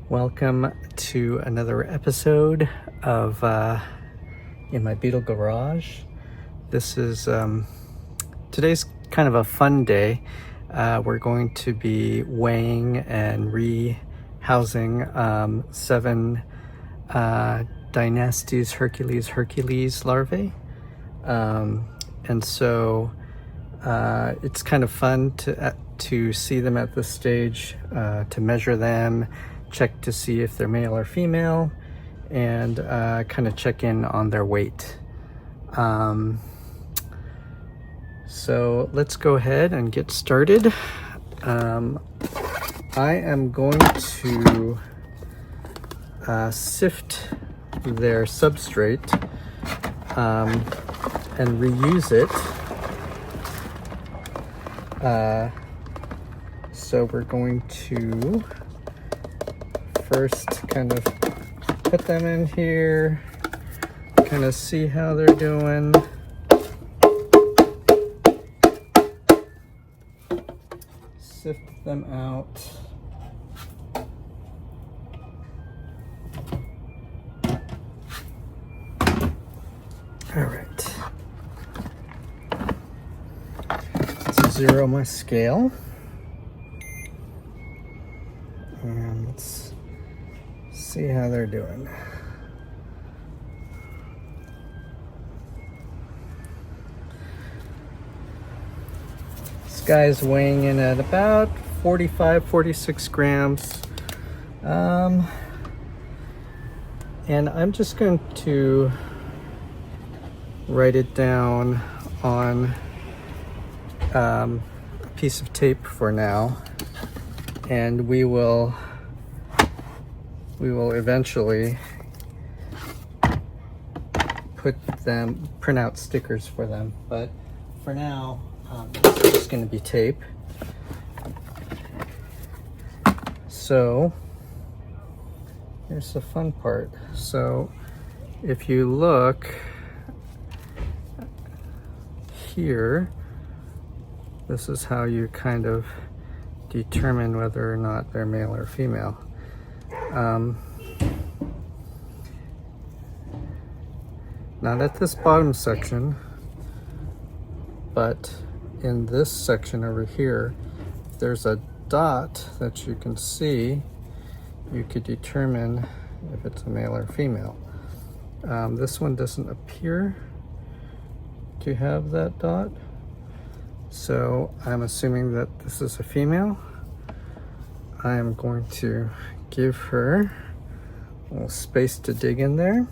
Welcome to another episode of In My Beetle Garage. This is today's kind of a fun day. We're going to be weighing and rehousing 7 Dynastes Hercules larvae. And so it's kind of fun to see them at this stage, to measure them, check to see if they're male or female, and kind of check in on their weight. So let's go ahead and get started. I am going to sift their substrate and reuse it. So we're going to first kind of put them in here, kind of see how they're doing. Sift them out. All right. Let's zero my scale. And let's see how they're doing. This guy's weighing in at about 46 grams. And I'm just going to write it down on a piece of tape for now, and we will eventually print out stickers for them, but for now it's just going to be tape. So here's the fun part. So if you look here, this is how you kind of determine whether or not they're male or female. Not at this bottom section, but in this section over here, there's a dot that you can see. You could determine if it's a male or female. This one doesn't appear to have that dot, so I'm assuming that this is a female. I am going to give her a little space to dig in there.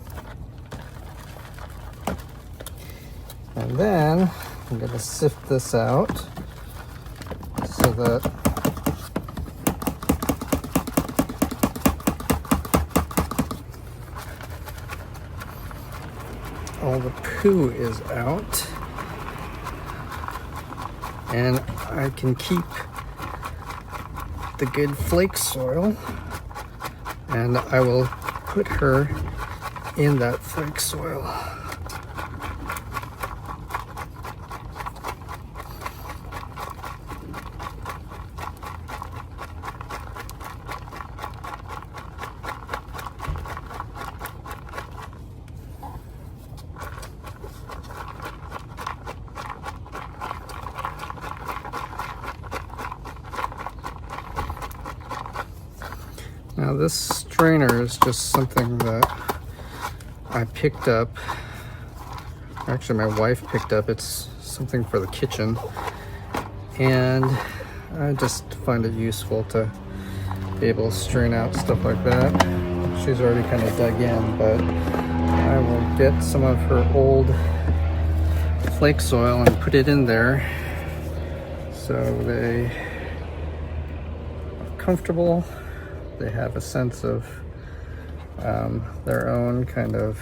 And then I'm going to sift this out so that all the poo is out, and I can keep the good flake soil, and I will put her in that flake soil. Now this strainer is just something that I picked up. Actually, my wife picked up. It's something for the kitchen, and I just find it useful to be able to strain out stuff like that. She's already kind of dug in, but I will get some of her old flake soil and put it in there so they are comfortable. They have a sense of their own kind of,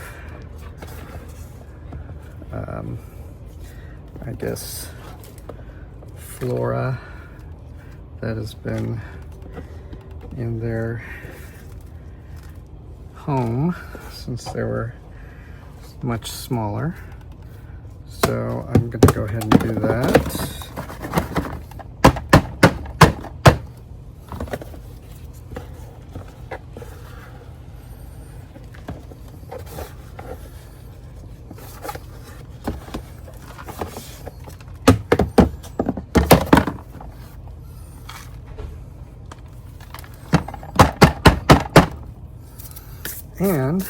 I guess, flora that has been in their home since they were much smaller. So I'm going to go ahead and do that. And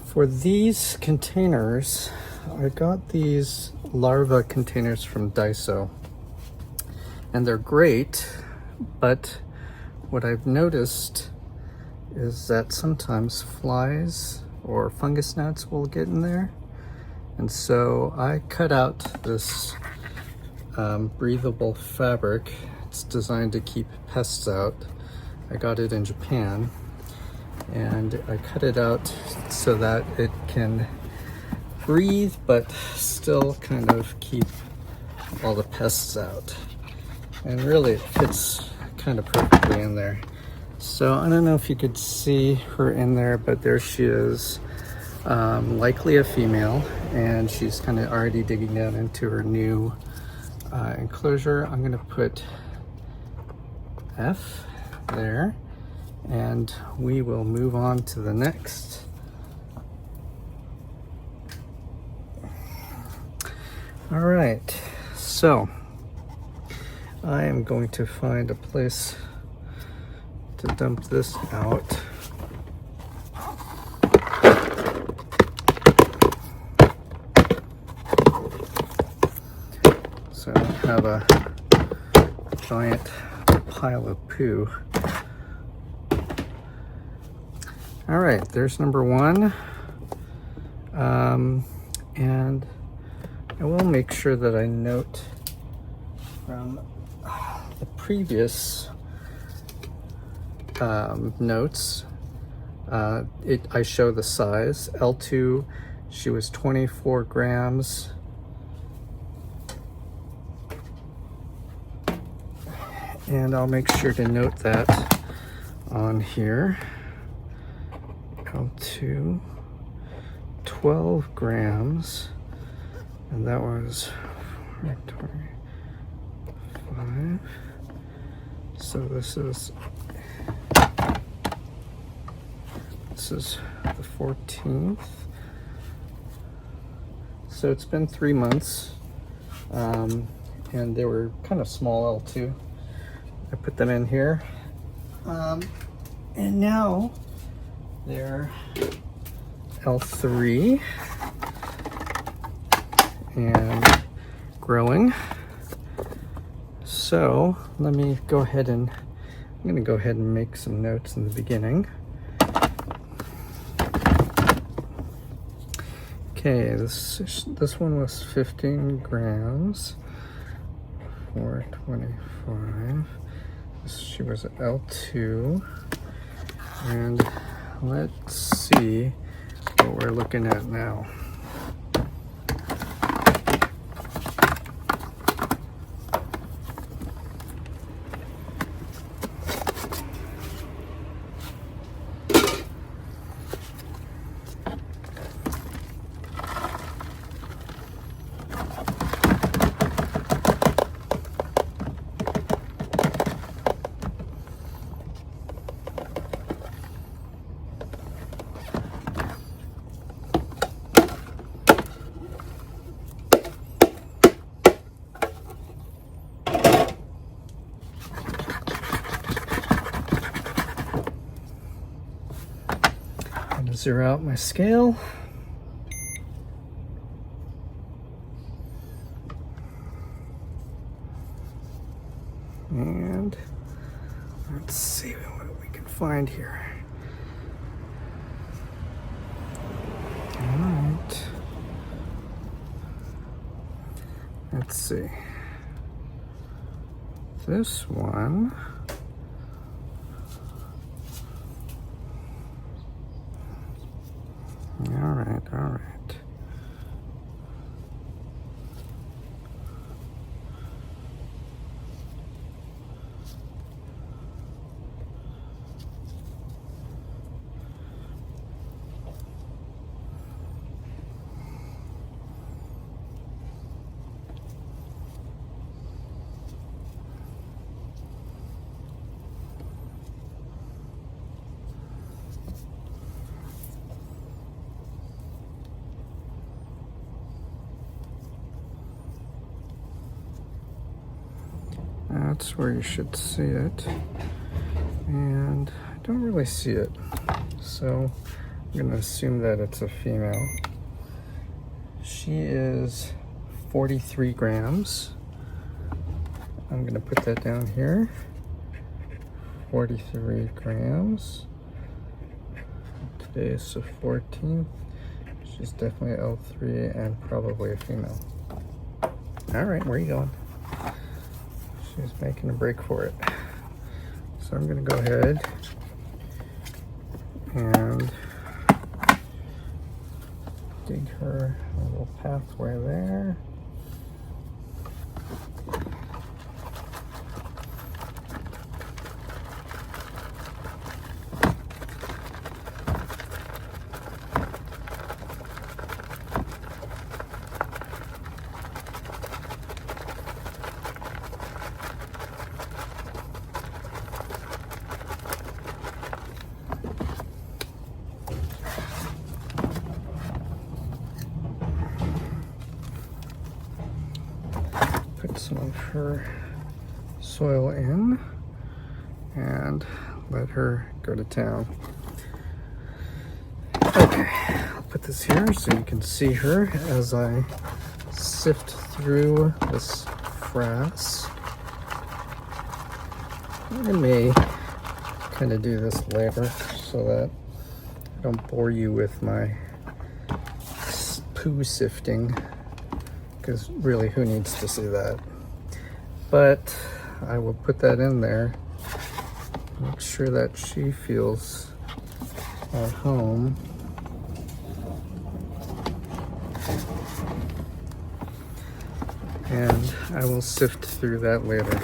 for these containers, I got these larva containers from Daiso, and they're great, but what I've noticed is that sometimes flies or fungus gnats will get in there. And so I cut out this breathable fabric. It's designed to keep pests out. I got it in Japan, and I cut it out so that it can breathe but still kind of keep all the pests out. And really it fits kind of perfectly in there. So I don't know if you could see her in there, but there she is. Likely a female, and she's kind of already digging down into her new enclosure. I'm gonna put F there, and we will move on to the next. All right, so I am going to find a place to dump this out. So I don't have a giant pile of poo. All right, there's number one. And I will make sure that I note from the previous notes, I show the size. L2, she was 24 grams. And I'll make sure to note that on here. L2, 12 grams. And that was 425. So this is the 14th. So it's been 3 months, and they were kind of small L2. I put them in here, and now they're L3 and growing. So let me go ahead and I'm going to go ahead and make some notes in the beginning. Okay, this one was 15 grams, 425. She was at L2, and let's see what we're looking at now. Zero out my scale. And let's see what we can find here. All right. Let's see. This one. All right. That's where you should see it. And don't really see it. So I'm gonna assume that it's a female. She is 43 grams. I'm gonna put that down here. 43 grams. Today is the 14th. She's definitely L3 and probably a female. All right, where are you going? She's making a break for it. So I'm gonna go ahead and dig her a little pathway there. Put some of her soil in and let her go to town. Okay, I'll put this here so you can see her as I sift through this frass. I may kind of do this later so that I don't bore you with my poo sifting, because really, who needs to see that? But I will put that in there, make sure that she feels at home. And I will sift through that later.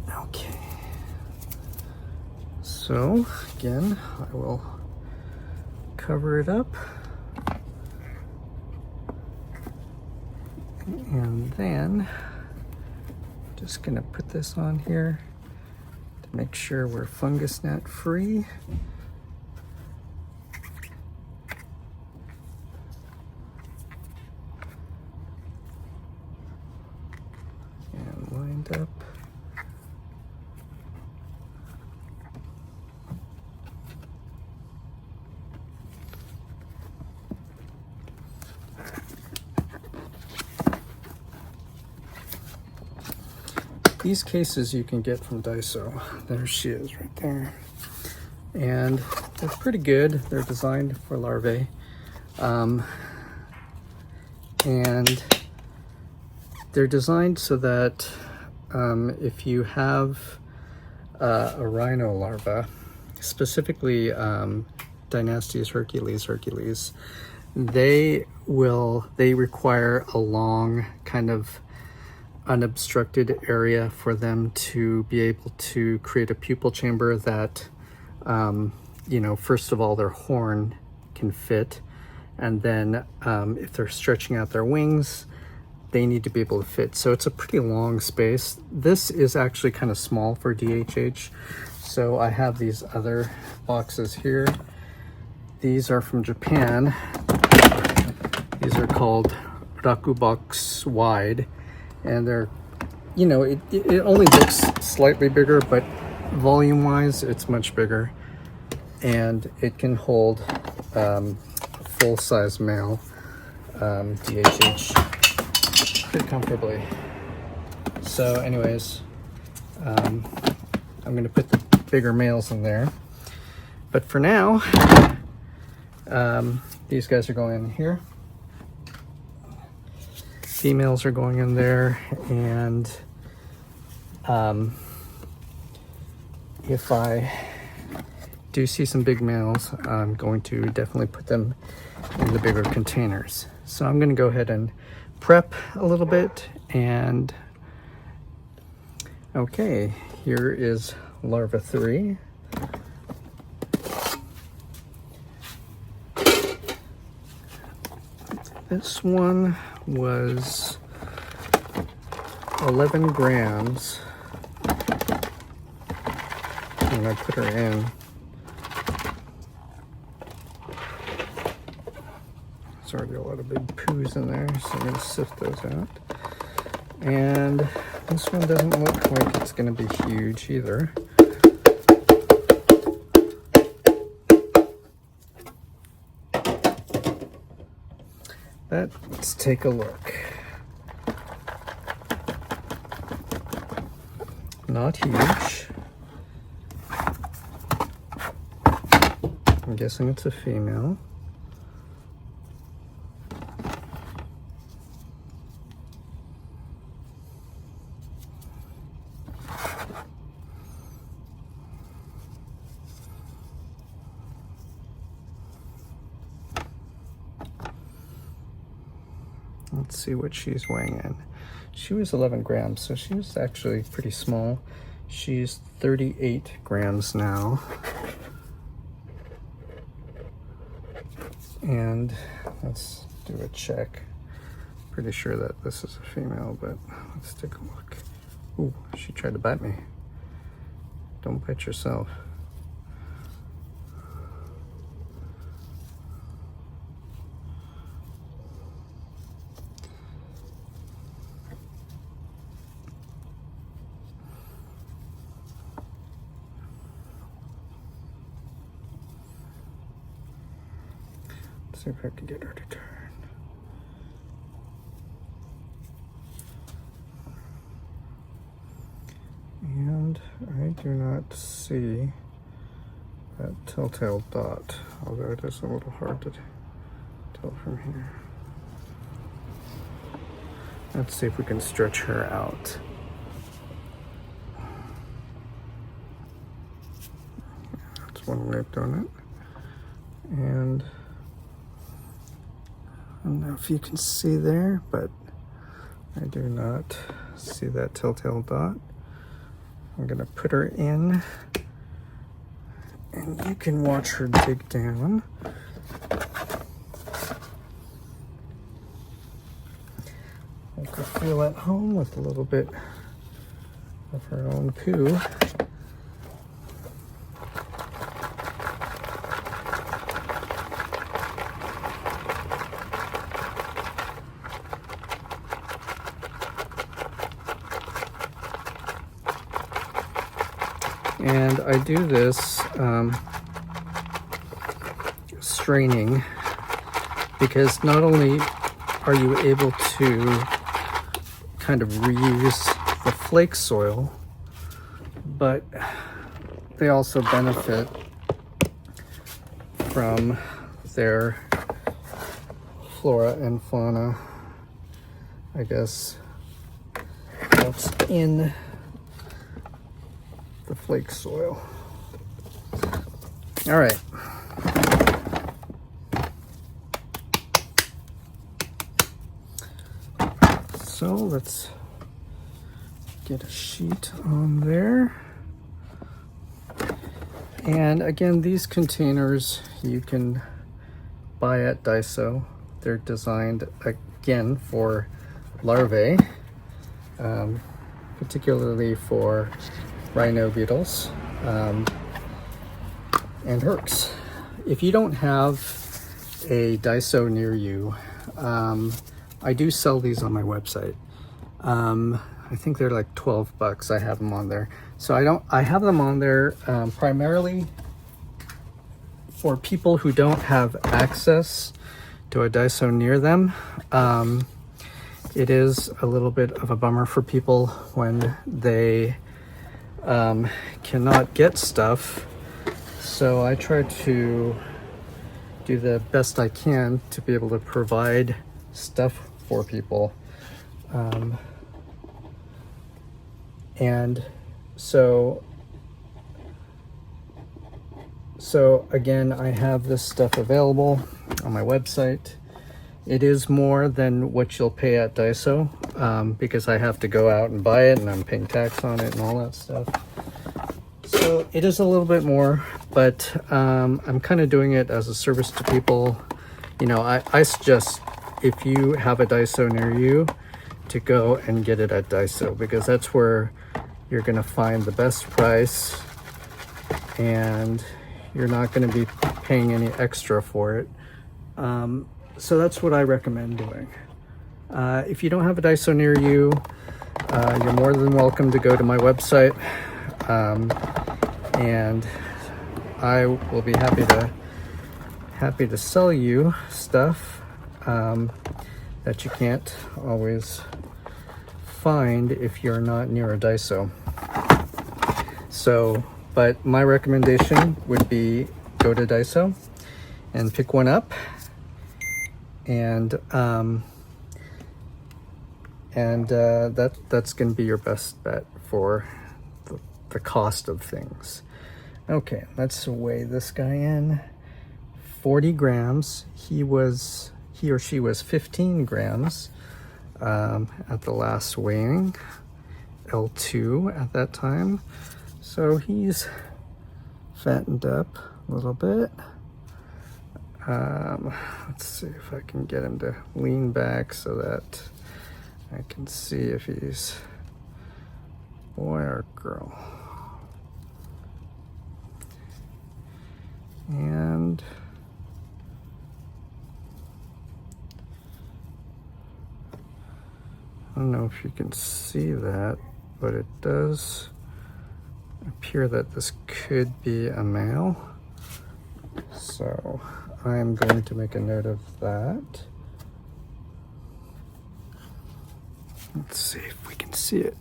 Okay. So again, I will cover it up. And then just gonna put this on here to make sure we're fungus gnat free. And lined up. These cases you can get from Daiso. There she is right there. And they're pretty good. They're designed for larvae. And they're designed so that if you have a rhino larva, specifically Dynastes Hercules, they require a long kind of unobstructed area for them to be able to create a pupal chamber that, you know, first of all, their horn can fit. And then if they're stretching out their wings, they need to be able to fit. So it's a pretty long space. This is actually kind of small for DHH. So I have these other boxes here. These are from Japan. These are called Raku Box Wide. And they're, you know, it only looks slightly bigger, but volume wise it's much bigger, and it can hold full-size male DHH pretty comfortably. So anyways, I'm gonna put the bigger males in there, but for now these guys are going in here. Females are going in there, and if I do see some big males, I'm going to definitely put them in the bigger containers. So I'm going to go ahead and prep a little bit, and okay, here is larva 3. This one was 11 grams. And I put her in. There's already a lot of big poos in there, so I'm gonna sift those out. And this one doesn't look like it's gonna be huge either. But let's take a look. Not huge. I'm guessing it's a female. Let's see what she's weighing in. She was 11 grams, so she was actually pretty small. She's 38 grams now. And let's do a check. Pretty sure that this is a female, but let's take a look. Ooh, she tried to bite me. Don't bite yourself. See if I can get her to turn. And I do not see that telltale dot, although it is a little hard to tell from here. Let's see if we can stretch her out. That's one way of doing it. And I don't know if you can see there, but I do not see that telltale dot. I'm gonna put her in, and you can watch her dig down. Make her feel at home with a little bit of her own poo. And I do this straining because not only are you able to kind of reuse the flake soil, but they also benefit from their flora and fauna, I guess, that's in the flake soil. All right. So let's get a sheet on there. And again, these containers you can buy at Daiso. They're designed again for larvae, particularly for rhino beetles and hercs. If you don't have a Daiso near you, I do sell these on my website. I think they're like 12 bucks. I have them on there. So I have them on there primarily for people who don't have access to a Daiso near them. It is a little bit of a bummer for people when they cannot get stuff. So I try to do the best I can to be able to provide stuff for people. And so again, I have this stuff available on my website. It is more than what you'll pay at Daiso because I have to go out and buy it and I'm paying tax on it and all that stuff. So it is a little bit more, but I'm kind of doing it as a service to people. You know, I suggest if you have a Daiso near you to go and get it at Daiso because that's where you're going to find the best price and you're not going to be paying any extra for it. so that's what I recommend doing. If you don't have a Daiso near you, you're more than welcome to go to my website, and I will be happy to sell you stuff that you can't always find if you're not near a Daiso. So, but my recommendation would be go to Daiso and pick one up, and that's going to be your best bet for the cost of things. Okay, let's weigh this guy in. 40 grams. He or she was 15 grams at the last weighing, L2 at that time. So he's fattened up a little bit. Let's see if I can get him to lean back so that I can see if he's boy or girl. And I don't know if you can see that, but it does appear that this could be a male. So I'm going to make a note of that. Let's see if we can see it.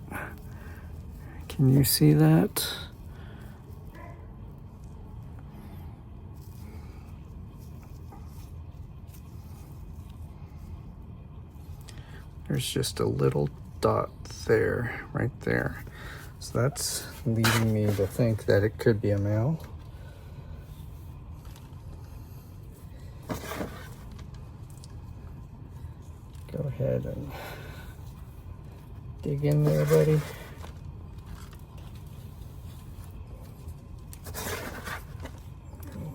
Can you see that? There's just a little dot there, right there. So that's leading me to think that it could be a male. Go ahead and dig in there, buddy.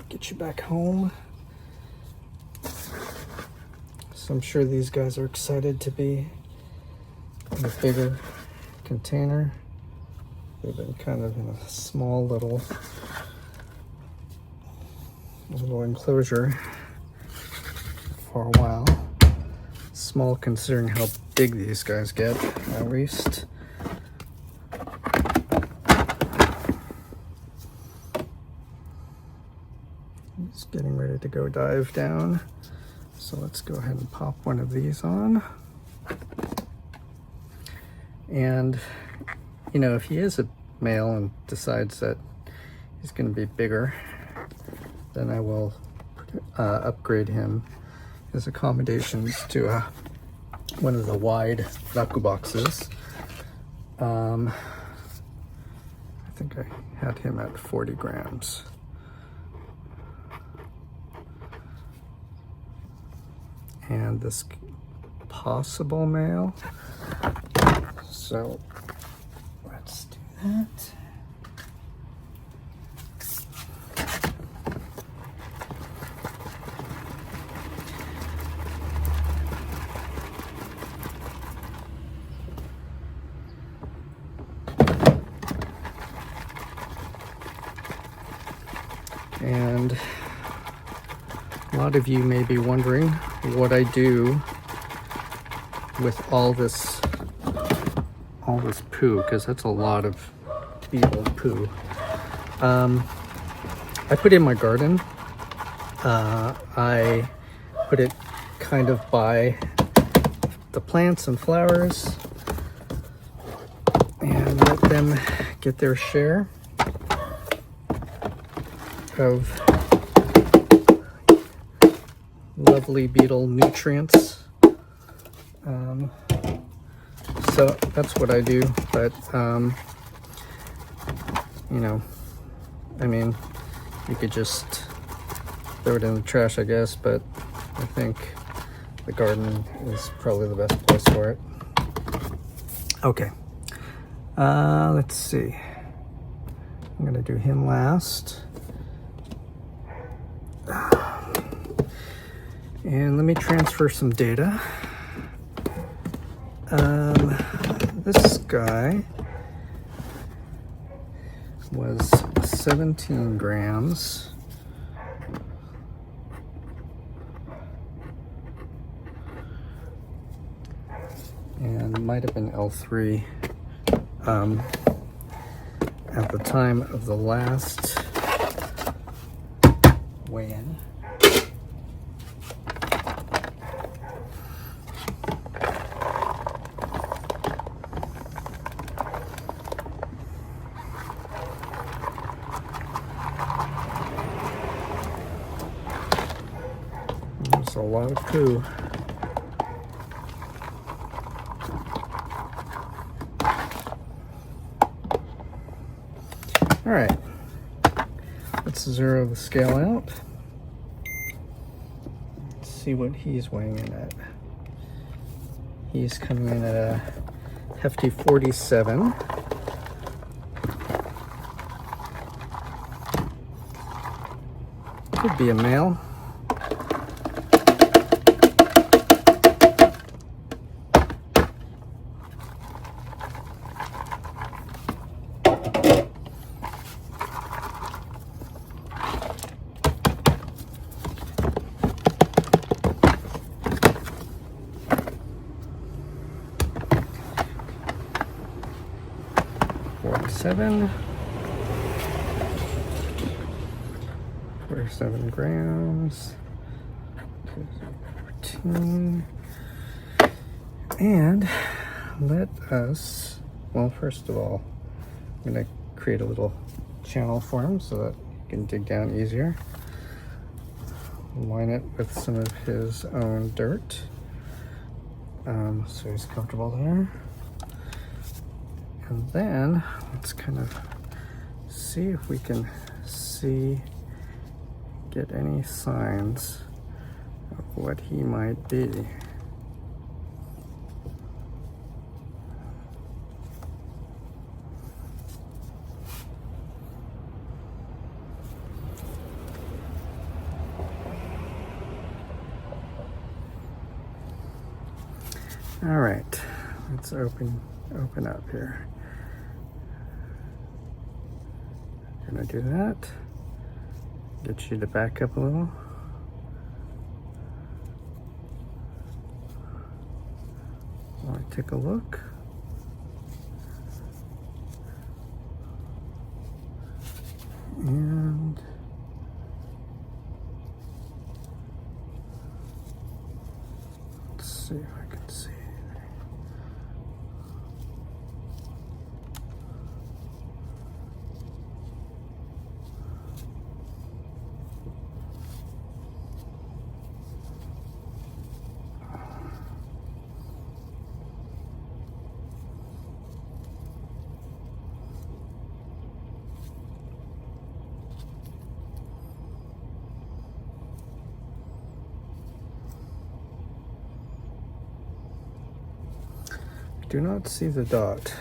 Get you back home. So I'm sure these guys are excited to be in a bigger container. They've been kind of in a small little enclosure for a while. Small considering how big these guys get, at least. He's getting ready to go dive down. So let's go ahead and pop one of these on. And, you know, if he is a male and decides that he's going to be bigger, then I will upgrade him, his accommodations, to one of the wide raku boxes. I think I had him at 40 grams. And this possible male. So let's do that. And a lot of you may be wondering what I do with all this poo, because that's a lot of beetle poo. I put it in my garden. I put it kind of by the plants and flowers and let them get their share of lovely beetle nutrients. So that's what I do, but you know, I mean, you could just throw it in the trash, I guess, but I think the garden is probably the best place for it. Okay, let's see. I'm gonna do him last. And let me transfer some data. This guy was 17 grams. might have been L3 at the time of the last weigh-in. There's a lot of poo. All right, let's zero the scale out. Let's see what he's weighing in at. He's coming in at a hefty 47. Could be a male. Forty-seven grams, 14. And let us, well, first of all, I'm going to create a little channel for him so that he can dig down easier. Line it with some of his own dirt, so he's comfortable there. And then let's kind of see if we can get any signs of what he might be. All right, let's open up here. Gonna do that. Get you to back up a little. While I take a look. And let's see if I can see. Do not see the dot,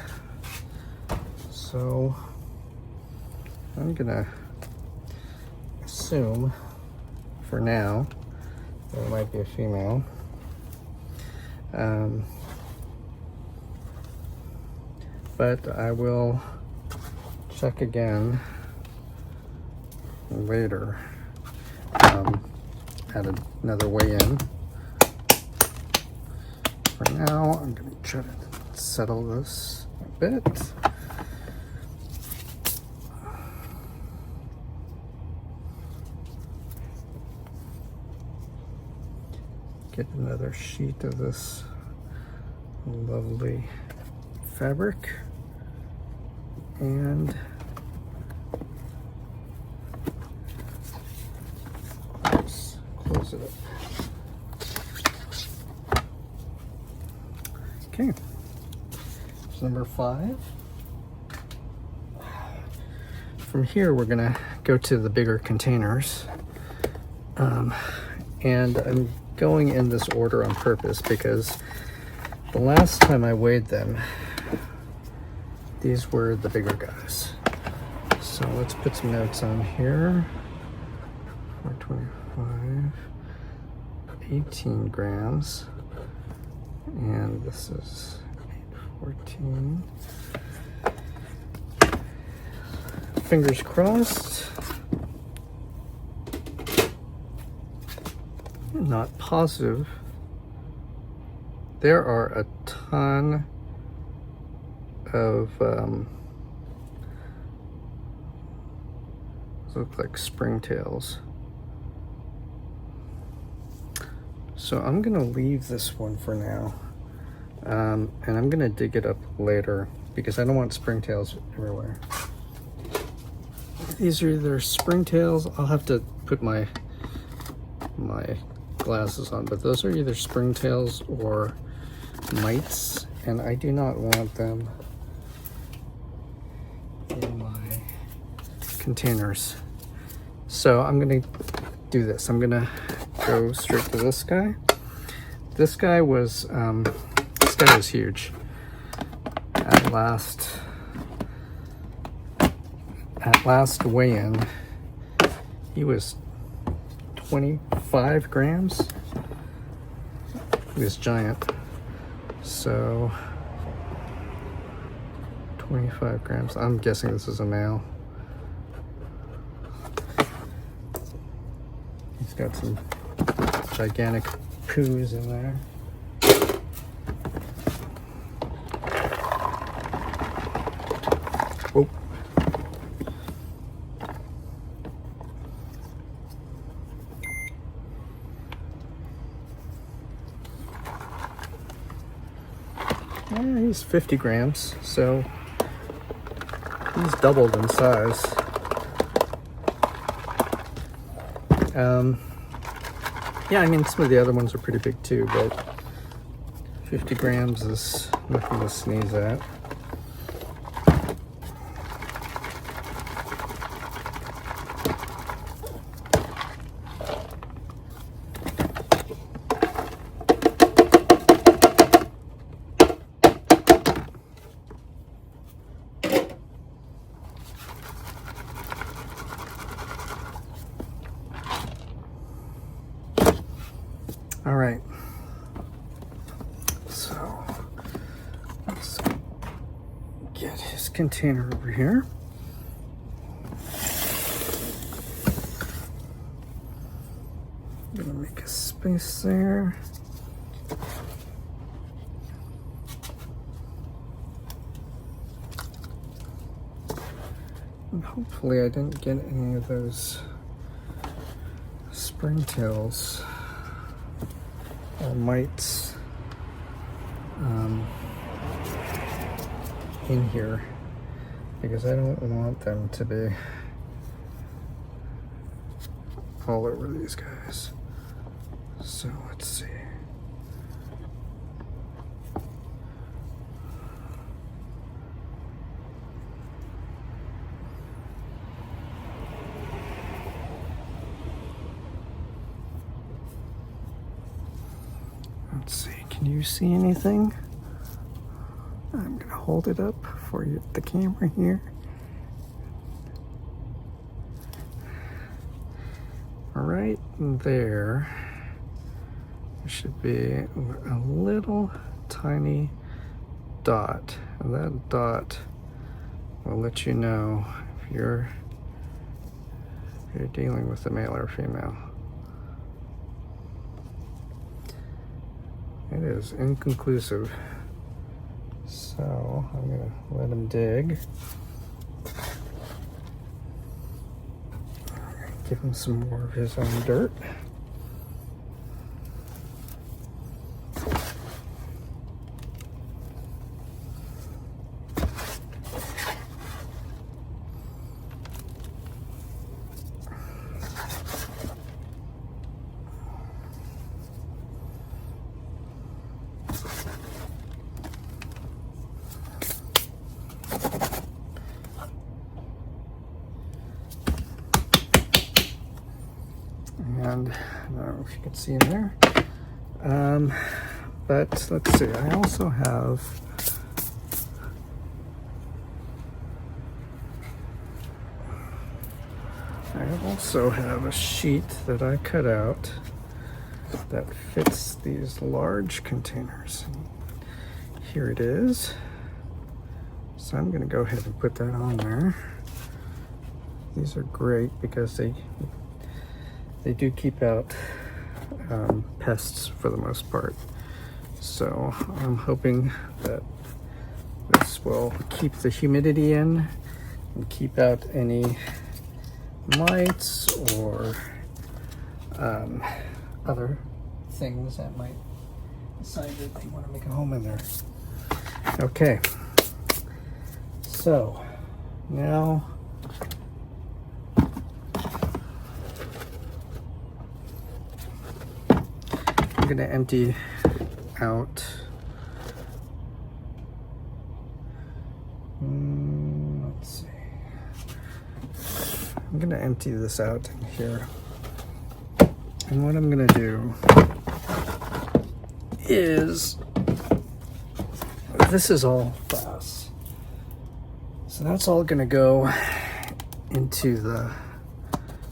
so I'm gonna assume for now that it might be a female. But I will check again later at another weigh-in. For now, I'm gonna try to settle this a bit. Get another sheet of this lovely fabric and let's close it up. Okay. Number 5. From here, we're gonna go to the bigger containers. And I'm going in this order on purpose because the last time I weighed them, these were the bigger guys. So let's put some notes on here. 425, 18 grams. And this is 14. Fingers crossed. I'm not positive. There are a ton of look like springtails. So I'm gonna leave this one for now, and I'm gonna dig it up later because I don't want springtails everywhere. These are either springtails. I'll have to put my glasses on, but those are either springtails or mites, and I do not want them in my containers. So I'm gonna do this. I'm gonna go straight to this guy. This guy was huge. At last weigh-in, he was 25 grams. He was giant. So 25 grams. I'm guessing this is a male. He's got some gigantic poos in there. Oh. Yeah, he's 50 grams, so he's doubled in size. Yeah, I mean, some of the other ones are pretty big too, but 50 grams is nothing to sneeze at. All right, so let's get his container over here. I'm gonna make a space there. And hopefully I didn't get any of those springtails or mites in here, because I don't want them to be all over these guys. So let's see. Let's see, can you see anything? I'm gonna hold it up for you, the camera here. Right there should be a little tiny dot, and that dot will let you know if you're dealing with a male or female. It is inconclusive, so I'm gonna let him dig. Give him some more of his own dirt. And I don't know if you can see in there, but let's see, I also have a sheet that I cut out that fits these large containers. Here it is. So I'm going to go ahead and put that on there. These are great because they do keep out pests for the most part. So I'm hoping that this this will keep the humidity in and keep out any mites or other things that might decide that they want to make a home in there. Okay, so now I'm going to empty out. Let's see. I'm going to empty this out in here. And what I'm going to do is, this is all glass. So that's all going to go into the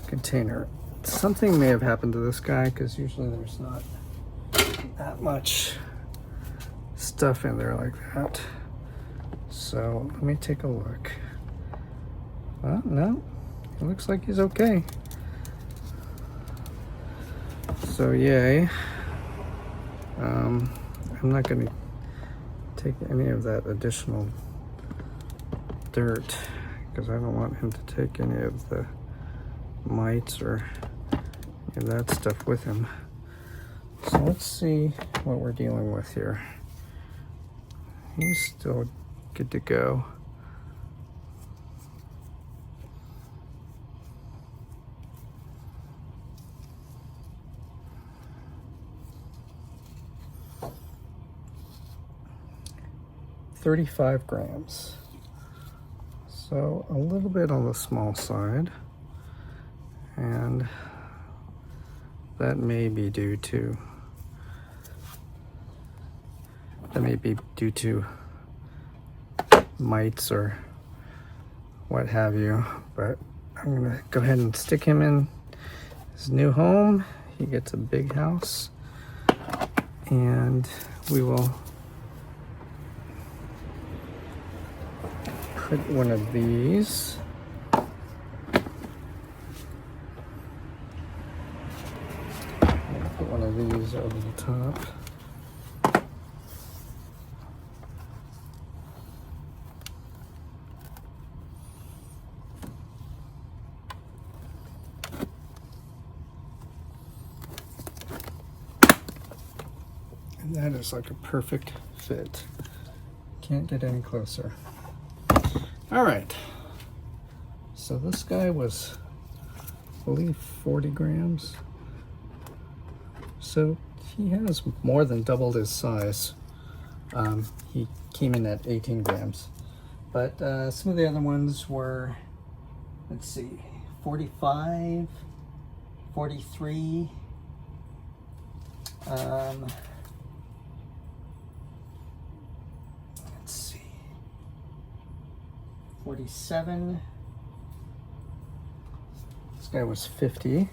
container. Something may have happened to this guy because usually there's not that much stuff in there like that. So let me take a look. Well, no, it looks like he's okay. So yay. I'm not going to take any of that additional dirt because I don't want him to take any of the mites or any of that stuff with him. So let's see what we're dealing with here. He's still good to go. $35 grams. So a little bit on the small side. And that may be due to mites or what have you, but I'm gonna go ahead and stick him in his new home. He gets a big house, and we will put one of these over the top. And that is like a perfect fit. Can't get any closer. All right. So this guy was, I believe, 40 grams. So he has more than doubled his size. He came in at 18 grams. But some of the other ones were, let's see, 45, 43, let's see, 47. This guy was 50.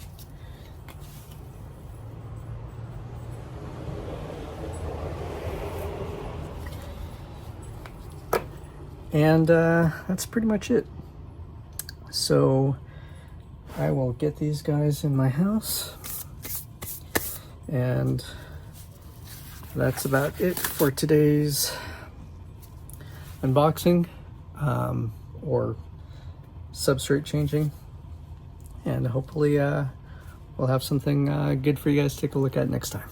And that's pretty much it. So I will get these guys in my house, and that's about it for today's unboxing or substrate changing, and hopefully we'll have something good for you guys to take a look at next time.